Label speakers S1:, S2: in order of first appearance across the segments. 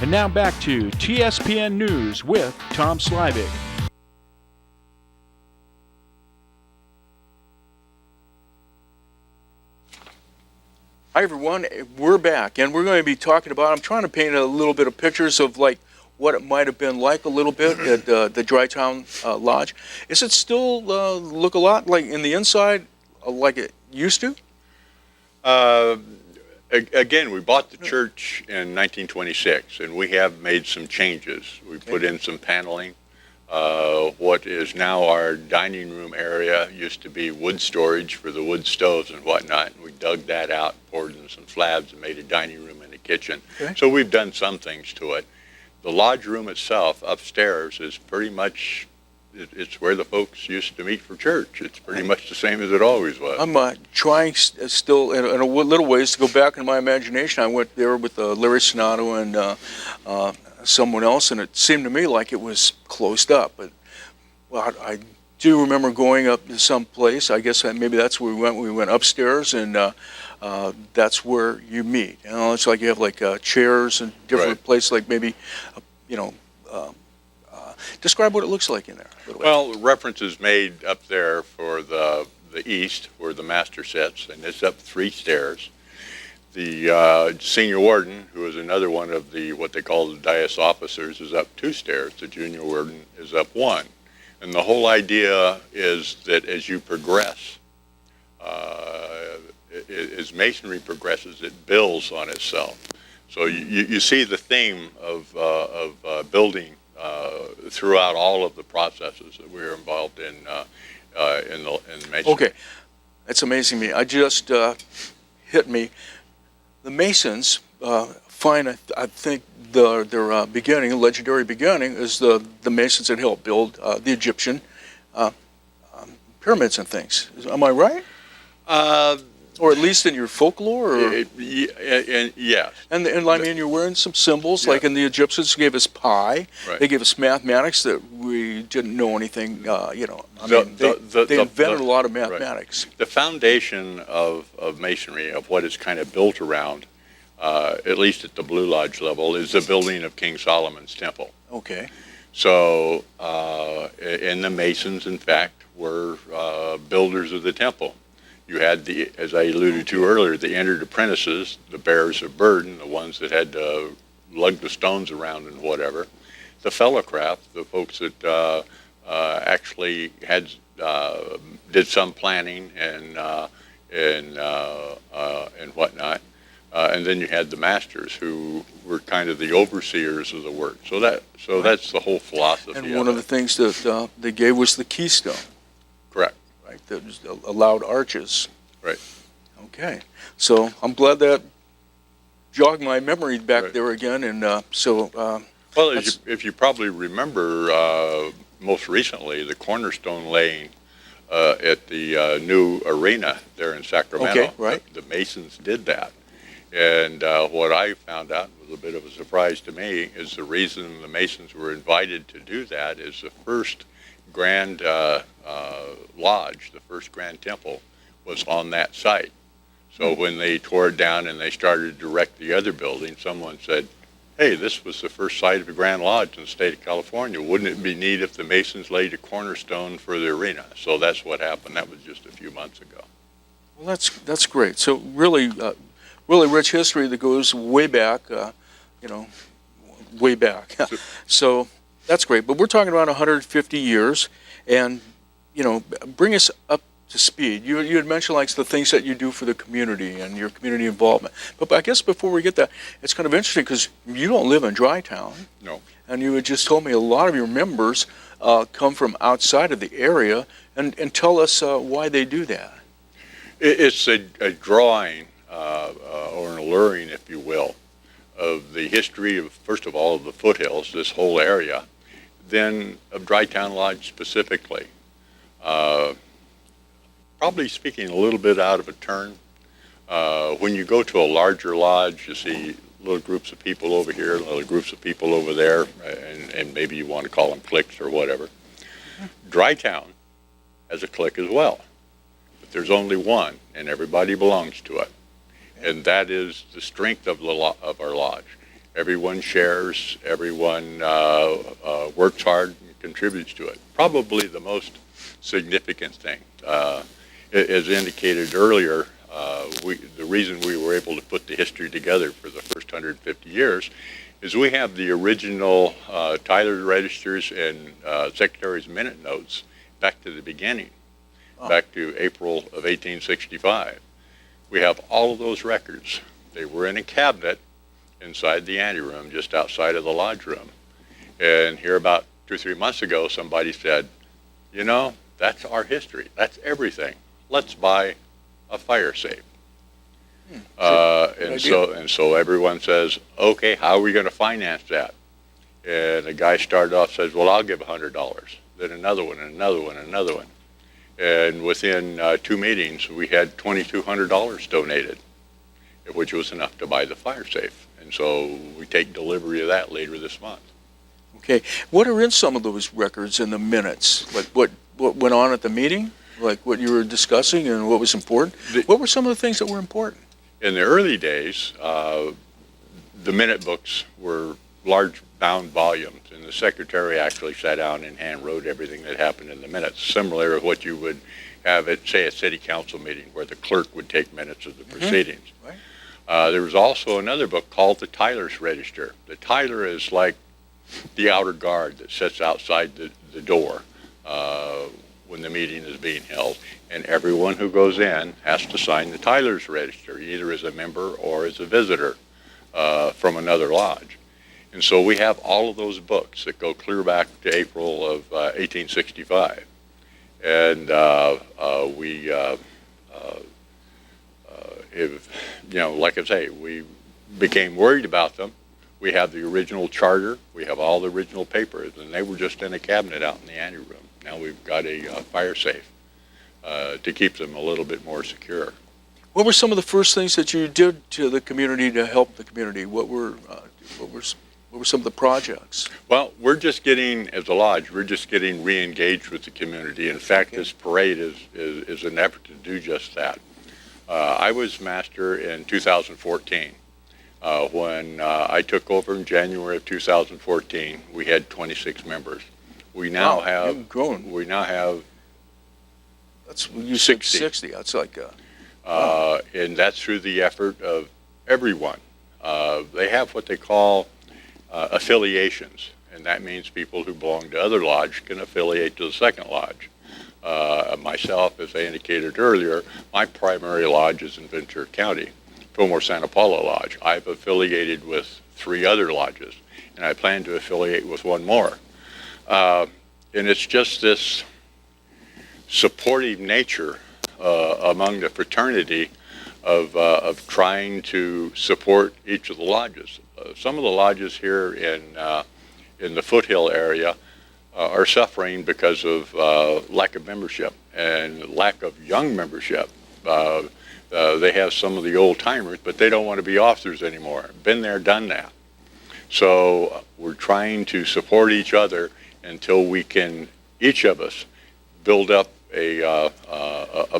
S1: And now back to TSPN News with Tom Slivick.
S2: Hi everyone, we're back and we're going to be talking about, I'm trying to paint a little bit of pictures of like what it might have been like a little bit at the Drytown Lodge. Is it still look a lot like in the inside like it used to?
S3: Again, we bought the church in 1926 and we have made some changes. We put in some paneling. What is now our dining room area used to be wood storage for the wood stoves and whatnot. We dug that out, poured in some slabs, and made a dining room and a kitchen.
S2: Okay.
S3: So we've done some things to it. The lodge room itself upstairs is pretty much, it's where the folks used to meet for church. It's pretty much the same as it always was.
S2: I'm trying still in a little ways to go back in my imagination. I went there with Larry Sonato and someone else, and it seemed to me like it was closed up. But well, I do remember going up to some place. I guess maybe that's where we went. We went upstairs, and that's where you meet. You know, it's like you have like chairs and different places. Like maybe, you know, describe what it looks like in there.
S3: Well, reference is made up there for the east, where the master sits, and it's up 3 stairs. The senior warden, who is another one of the what they call the dais officers, is up 2 stairs. The junior warden is up 1. And the whole idea is that as you progress, as masonry progresses, it builds on itself. So you see the theme of building throughout all of the processes that we're involved in masonry.
S2: Okay, that's amazing to me. I just hit me. The Masons find, I think, their beginning, legendary beginning, is the Masons that helped build the Egyptian pyramids and things. Am I right? Or at least in your folklore? Or?
S3: Yes.
S2: And I mean, you're wearing some symbols, like in the Egyptians gave us pi. They gave us mathematics that we didn't know anything, you know. I mean, they invented a lot of mathematics.
S3: The foundation of masonry, of what it's kind of built around, at least at the Blue Lodge level, is the building of King Solomon's temple.
S2: Okay.
S3: So, and the Masons, in fact, were builders of the temple. You had the, as I alluded to earlier, the entered apprentices, the bearers of burden, the ones that had to lug the stones around and whatever. The fellowcraft, the folks that actually had did some planning and whatnot. And then you had the masters, who were kind of the overseers of the work. So that's the whole philosophy.
S2: And one of the things that they gave was the keystone.
S3: Correct.
S2: Right, that allowed arches.
S3: Right.
S2: Okay. So I'm glad that jogged my memory back there again. And well,
S3: if you probably remember, most recently, the cornerstone laying at the new arena there in Sacramento.
S2: Okay, right.
S3: The Masons did that. And what I found out was a bit of a surprise to me is the reason the Masons were invited to do that is the first grand lodge, the first grand temple, was on that site. So when they tore it down and they started to erect the other building, someone said, hey, this was the first site of a grand lodge in the state of California. Wouldn't it be neat if the Masons laid a cornerstone for the arena? So that's what happened. That was just a few months ago.
S2: Well, that's great. So really rich history that goes way back, you know, way back. So that's great. But we're talking about 150 years, and, you know, bring us up to speed. You had mentioned like the things that you do for the community and your community involvement. But I guess before we get that, it's kind of interesting because you don't live in Drytown.
S3: No.
S2: And you had just told me a lot of your members come from outside of the area, and tell us why they do that.
S3: It's a drawing or an alluring, if you will, of the history of, first of all, of the foothills, this whole area, then of Drytown Lodge specifically. Probably speaking a little bit out of a turn. When you go to a larger lodge, you see little groups of people over here, little groups of people over there, and maybe you want to call them cliques or whatever. Drytown has a clique as well, but there's only one, and everybody belongs to it. And that is the strength of our lodge. Everyone shares, everyone works hard and contributes to it. Probably the most significant thing. As indicated earlier, the reason we were able to put the history together for the first 150 years is we have the original Tyler's registers and Secretary's minute notes back to the beginning, back to April of 1865. We have all of those records. They were in a cabinet inside the anteroom, just outside of the lodge room. And here about 2 or 3 months ago, somebody said, you know, that's our history. That's everything. Let's buy a fire safe. And so everyone says, okay, how are we going to finance that? And the guy started off, says, well, I'll give $100. Then another one, and another one, and another one. And within 2 meetings, we had $2,200 donated, which was enough to buy the fire safe. And so we take delivery of that later this month.
S2: Okay. What are in some of those records in the minutes? Like what went on at the meeting? Like what you were discussing and what was important? What were some of the things that were important?
S3: In the early days, the minute books were large bound volumes, and the secretary actually sat down and hand wrote everything that happened in the minutes, similar to what you would have at, say, a city council meeting where the clerk would take minutes of the proceedings.
S2: Right.
S3: There was also another book called the Tyler's Register. The Tyler is like the outer guard that sits outside the door when the meeting is being held, and everyone who goes in has to sign the Tyler's Register, either as a member or as a visitor from another lodge. And so we have all of those books that go clear back to April of 1865. And like I say, we became worried about them. We have the original charter. We have all the original papers, and they were just in a cabinet out in the anteroom. Now we've got a fire safe to keep them a little bit more secure.
S2: What were some of the first things that you did to the community to help the community? What were some of the projects?
S3: Well, we're just getting, as a lodge, we're just getting re-engaged with the community. In fact, this parade is an effort to do just that. I was master in 2014. When I took over in January of 2014, we had 26 members. We now have grown. We now have
S2: you said 60. That's like
S3: and that's through the effort of everyone. They have what they call affiliations, and that means people who belong to other lodges can affiliate to the second lodge. Myself, as I indicated earlier, my primary lodge is in Ventura County, Fillmore Santa Paula Lodge. I've affiliated with 3 other lodges, and I plan to affiliate with 1 more. And it's just this supportive nature among the fraternity of trying to support each of the lodges. Some of the lodges here in the foothill area are suffering because of lack of membership and lack of young membership. They have some of the old timers, but they don't want to be officers anymore. Been there, done that. So we're trying to support each other until we can, each of us, build up a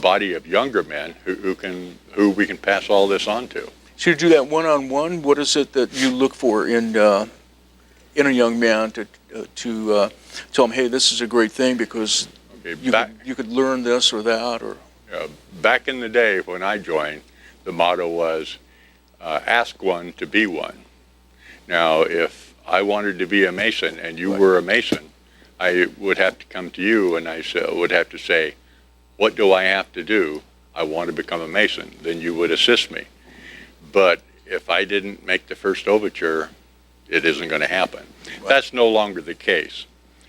S3: body of younger men who we can pass all this on to.
S2: So you do that one-on-one. What is it that you look for in a young man to tell him, hey, this is a great thing because you could learn this or that? Or
S3: back in the day when I joined, the motto was, ask one to be one. Now, if I wanted to be a Mason and you were a Mason, I would have to come to you and I would have to say, what do I have to do? I want to become a Mason. Then you would assist me. But if I didn't make the first overture, it isn't going to happen. Right. That's no longer the case.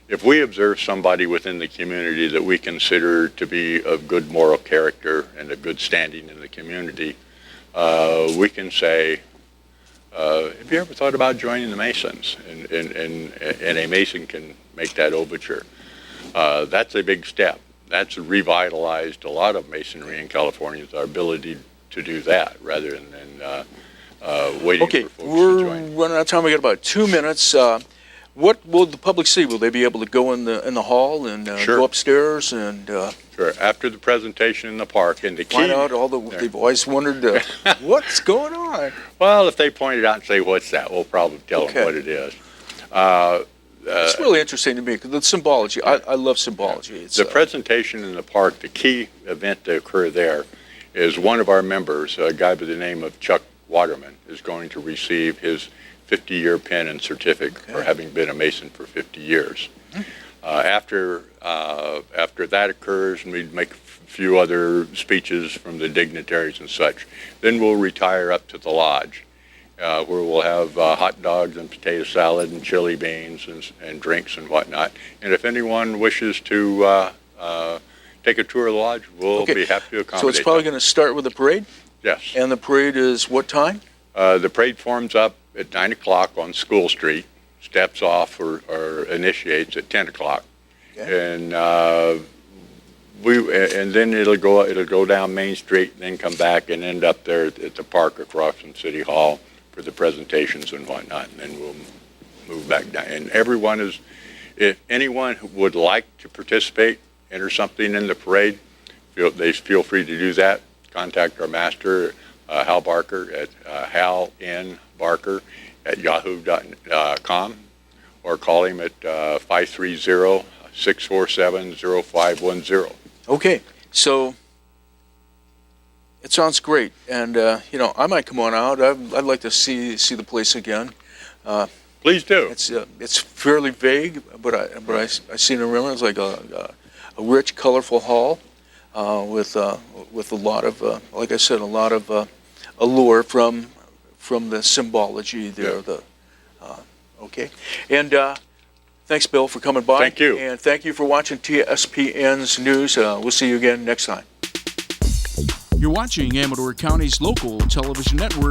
S3: If we observe somebody within the community that we consider to be of good moral character and a good standing in the community, we can say, have you ever thought about joining the Masons? And a Mason can make that overture. That's a big step. That's revitalized a lot of Masonry in California, our ability to do that rather than waiting for folks to join.
S2: Okay, we're running out of time. We got about 2 minutes. What will the public see? Will they be able to go in the hall and
S3: Sure.
S2: go upstairs and
S3: Sure. After the presentation in the park, and the key.
S2: find out all the? They've always wondered what's going on.
S3: Well, if they point it out and say, "What's that?" we'll probably tell
S2: Okay.
S3: them what it is.
S2: It's really interesting to me because the symbology. I love symbology. It's,
S3: The presentation in the park, the key event to occur there, is one of our members, a guy by the name of Chuck Waterman, is going to receive his 50-year pin and certificate for having been a Mason for 50 years. After that occurs, and we make a few other speeches from the dignitaries and such, then we'll retire up to the lodge, where we'll have hot dogs and potato salad and chili beans and drinks and whatnot. And if anyone wishes to take a tour of the lodge, we'll be happy to accommodate
S2: so it's probably
S3: them.
S2: going to start with a parade,
S3: Yes.
S2: and the parade is what time?
S3: The parade forms up at 9 o'clock on School Street, steps off or initiates at 10 o'clock.
S2: Okay.
S3: And then it'll go down Main Street and then come back and end up there at the park across from City Hall for the presentations and whatnot, and then we'll move back down. And if anyone who would like to participate, enter something in the parade, they feel free to do that. Contact our master, Hal Barker, at halnbarker@yahoo.com, or call him at 530-647-0510.
S2: Okay, so it sounds great, and I might come on out. I'd like to see the place again.
S3: Please do.
S2: It's fairly vague, but I seem to remember it's like a rich, colorful hall with a lot of like I said, a lot of allure from the symbology there.
S3: Yeah.
S2: Okay, and thanks, Bill, for coming by.
S3: Thank you.
S2: And thank you for watching TSPN's news. We'll see you again next time.
S1: You're watching Amador County's local television network,